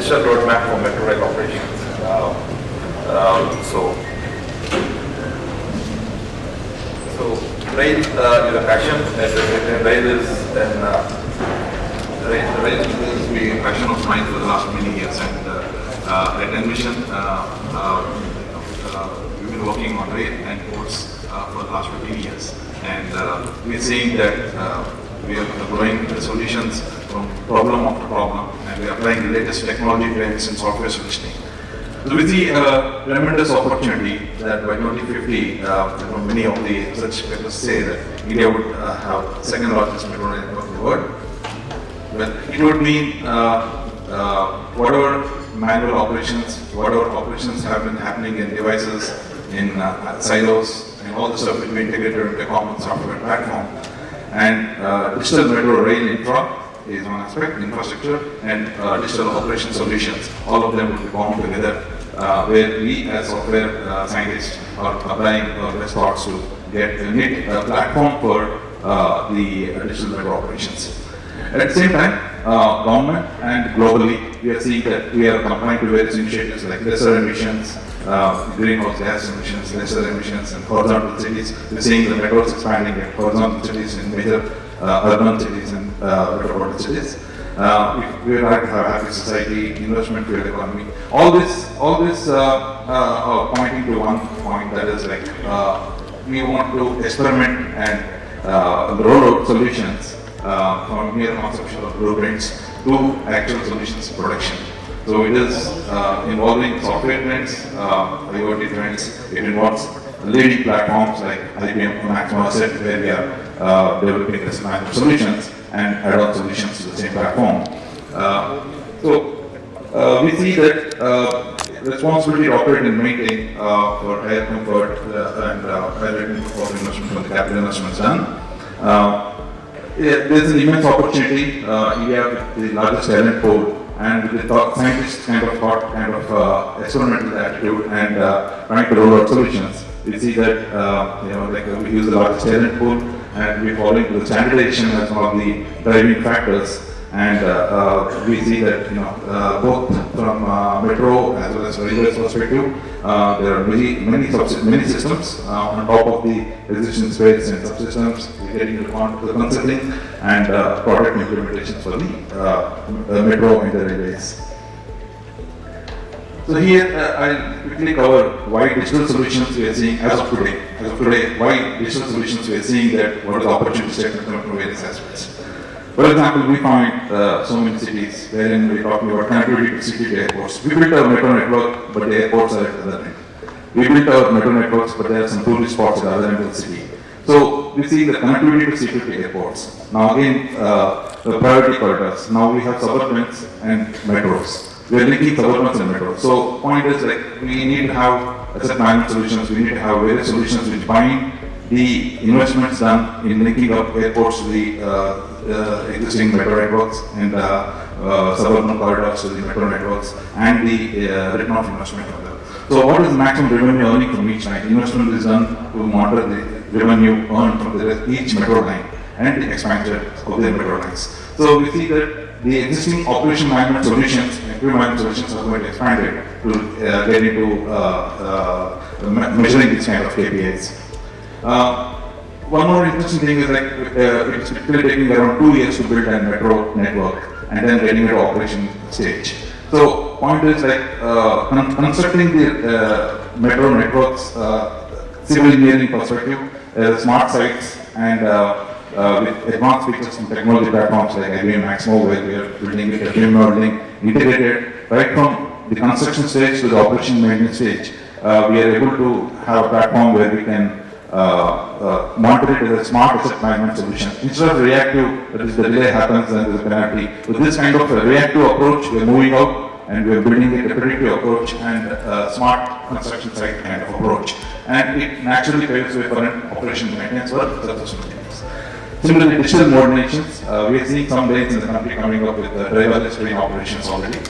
digital roadmap for metro rail operations. Rail is a passion, and rail is rail has been a passion of mine for the last many years, and at Envision, we've been working on rail and ports for the last 15 years, and we're seeing that we are growing the solutions from problem after problem, and we are applying the latest technology trends in software solutioning. So we see a tremendous opportunity that by 2050, many of the research papers say that India would have second largest metro network in the world. Well, it would mean whatever manual operations, whatever operations have been happening in devices, in silos, and all the stuff will be integrated into a common software platform. And digital metro rail infra is one aspect, infrastructure, and digital operation solutions. All of them will be bound together, where we as software scientists are applying our best thoughts to get a neat platform for the digital metro operations. At the same time, government and globally, we are seeing that we are complying to various initiatives like lesser emissions, greenhouse gas emissions, lesser emissions, and horizontal cities. We're seeing the metros expanding in horizontal cities in major urban cities and metropolitan cities. We would like to have a happy society, investment field economy. All this pointing to one point, that is like we want to experiment and roll out solutions from mere conceptual blueprints to actual solutions production. So it is involving software trends, IoT trends. It involves leading platforms like IBM, Maximo said, where we are developing this kind of solutions and add-on solutions to the same platform. We see that responsibility to operate and maintain for higher comfort and higher rating for investment from the capital investments done. There's an immense opportunity. India with the largest talent pool, and with the scientists kind of experimental attitude and trying to roll out solutions. We see that we use the largest talent pool, and we're following the standardization as one of the driving factors. And we see that both from metro as well as railways perspective, there are many systems on top of the existing space and subsystems. We're getting into the consulting and product implementations for the metro and the railways. So here I'll quickly cover why digital solutions we are seeing as of today. Why digital solutions we are seeing that what are the opportunities that come from various aspects. For example, we find so many cities wherein we're talking about connectivity to city to airports. We built our metro network, but the airports are at the other end. We built our metro networks, but there are some tourist spots at the other end of the city. So we see the connectivity to city to airports. Now again, the priority corridors. Now we have suburbans and metros. We are linking suburbans and metros. So point is like we need to have asset management solutions. We need to have various solutions which bind the investments done in linking up airports to the existing metro networks and suburban corridors to the metro networks and the return of investment on them. So what is the maximum revenue earning from each line? Investment is done to monitor the revenue earned from each metro line and the expansion of the metro lines. So we see that the existing operation management solutions and crew management solutions are going to expand it to get into measuring these kind of KPIs. One more interesting thing is like it's typically taking around 2 years to build a metro network and then getting it to operation stage. So point is like constructing the metro networks, civil engineering perspective, smart sites and with advanced features from technology platforms like IBM Maximo, where we are building it, modeling, integrated right from the construction stage to the operation maintenance stage. We are able to have a platform where we can monitor it as a smart asset management solution. Instead of reactive, that is the delay happens and there is a penalty. With this kind of a reactive approach, we are moving out and we are building a predictive approach and a smart construction site kind of approach. And it naturally paves way for an operation maintenance for successful maintenance. Similarly, digital modernizations, we are seeing some lanes in the country coming up with driverless train operations already.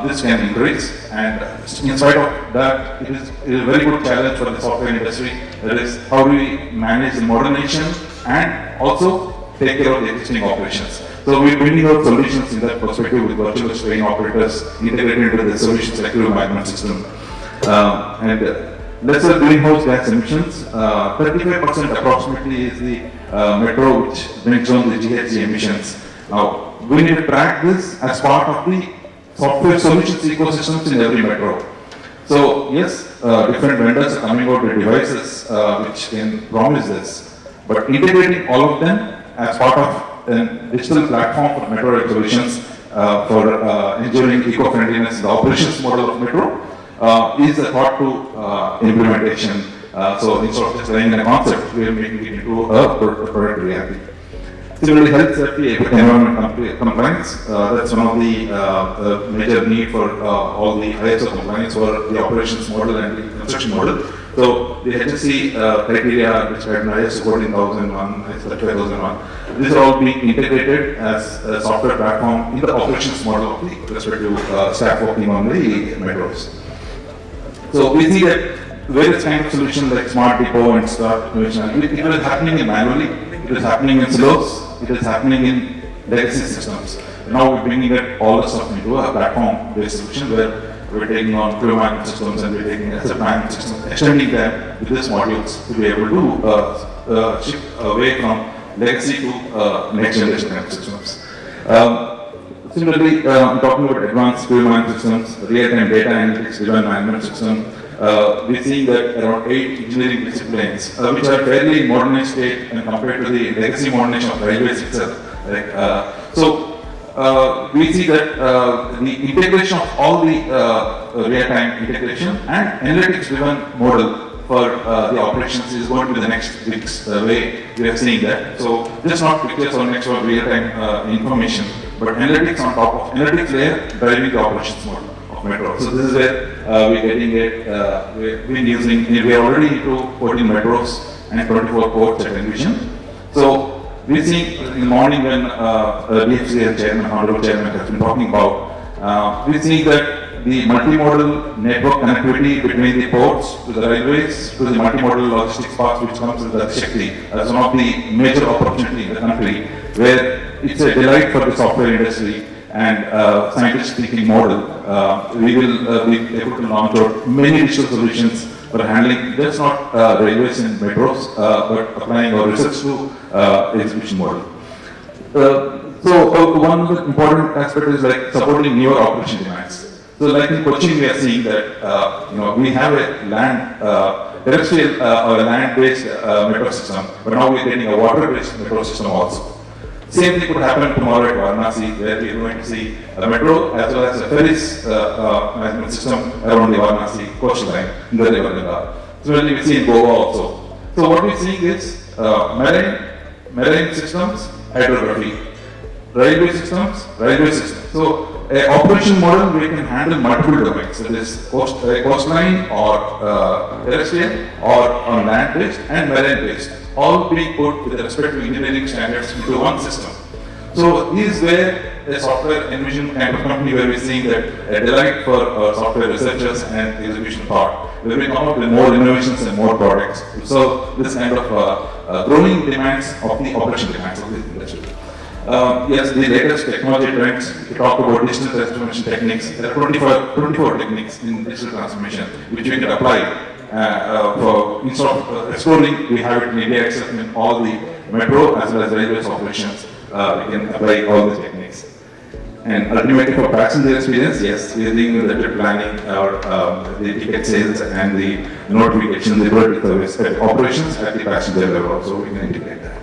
This can increase, and in spite of that, it is a very good challenge for the software industry. That is, how do we manage the modernization and also take care of the existing operations. So we're bringing out solutions in that perspective with virtual train operators integrated into the solutions like fluid management system. Lesser greenhouse gas emissions, 35% approximately is the metro which brings down the GHG emissions. Now, we need to track this as part of the software solutions ecosystems in every metro. So, yes, different vendors are coming out with devices which can promise this, but integrating all of them as part of a digital platform for metro solutions for ensuring eco-friendliness in the operations model of metro is a thought to implementation. So instead of just running a concept, we are making it into a product reality. Similarly, health safety, environment compliance, that's one of the major need for all the ISO compliance for the operations model and the construction model. So the HSC criteria which are in ISO 14001, ISO 35001, these are all being integrated as a software platform in the operations model of the respective staff working on the metros. So we see that various kind of solutions like smart depot and smart innovation, it is happening manually, it is happening in silos, it is happening in legacy systems. Now we're bringing it all the stuff into a platform-based solution where we're taking on fluid management systems and we're taking asset management systems, extending them with these modules to be able to shift away from legacy to next generation kind of systems. Similarly, talking about advanced fluid management systems, real-time data analytics, driven management system, we're seeing that around 8 engineering disciplines, which are fairly modernized state and compared to the legacy modernization of railways itself. We see that the integration of all the real-time integration and analytics-driven model for the operations is going to be the next big way we are seeing that. So just not pictures or next or real-time information, but analytics on top of analytics layer driving the operations model of metro. So this is where we're getting it. We've been using. We are already into 14 metros and 24 ports at Envision. So we see in the morning when DFCL chairman, honorable chairman has been talking about. We see that the multimodal network connectivity between the ports to the railways to the multimodal logistics parks which comes with the Shakti as one of the major opportunity in the country where it's a delight for the software industry and scientist speaking model. We will be able to launch out many digital solutions for handling just not railways and metros but applying our research to execution model. So one of the important aspects is like supporting newer operation demands. So like in Kochi, we are seeing that we have a land terrestrial or a land-based metro system, but now we are getting a water-based metro system also. Same thing could happen tomorrow at Varanasi, where we are going to see a metro as well as a ferries management system around the Varanasi coastline in the river Ganga. Similarly, we see in Goa also. So what we are seeing is marine systems, hydrography, railway systems, railway systems. So an operation model we can handle multiple domains, such as coastline or terrestrial or on land-based and marine-based, all being put with respect to engineering standards into one system. So this is where a software Envision kind of company where we're seeing that a delight for software researchers and the execution part, where we come up with more innovations and more products. So this kind of growing demands of the operation demands of this industry. Yes, the latest technology trends, we talk about digital transformation techniques. There are 24 techniques in digital transformation which we can apply. Instead of exploring, we have it in India itself in all the metro as well as railways operations. We can apply all the techniques. And ultimately for passenger experience, yes, we are doing the trip planning or the ticket sales and the notification, the vertical service operations at the passenger level, so we can integrate that.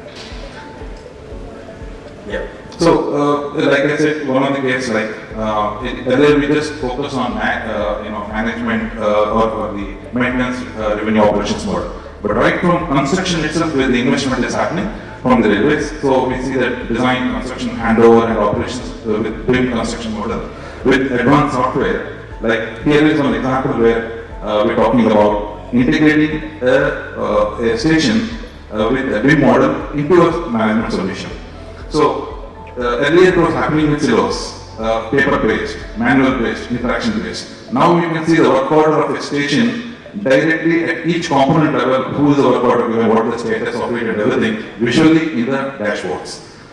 Yeah. So, like I said, one of the cases, like earlier we just focus on management or the maintenance revenue operations model. But right from construction itself, where the investment is happening from the railways, so we see that design, construction, handover, and operations with BIM construction model with advanced software. Like here is one example where we're talking about integrating a station with a BIM model into a management solution. So earlier it was happening with silos, paper-based, manual-based, interaction-based. Now you can see the work order of a station directly at each component level, who is the work order given, what is the status of it and everything, visually in the dashboards.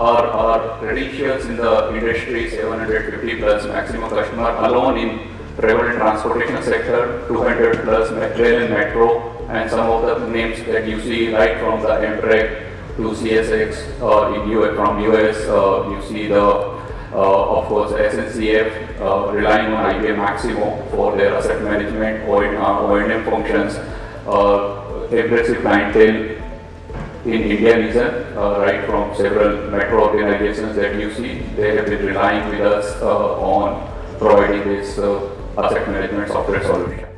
our credentials in the industry, 750 plus maximum customer alone in travel and transportation sector, 200 plus rail and metro, and some of the names that you see right from the Amtrak to CSX from US, you see the of course SNCF relying on IBM Maximo for their asset management or O&M functions, aggressive clientele in India region, right from several metro organizations that you see, they have been relying with us on providing this asset management software solution.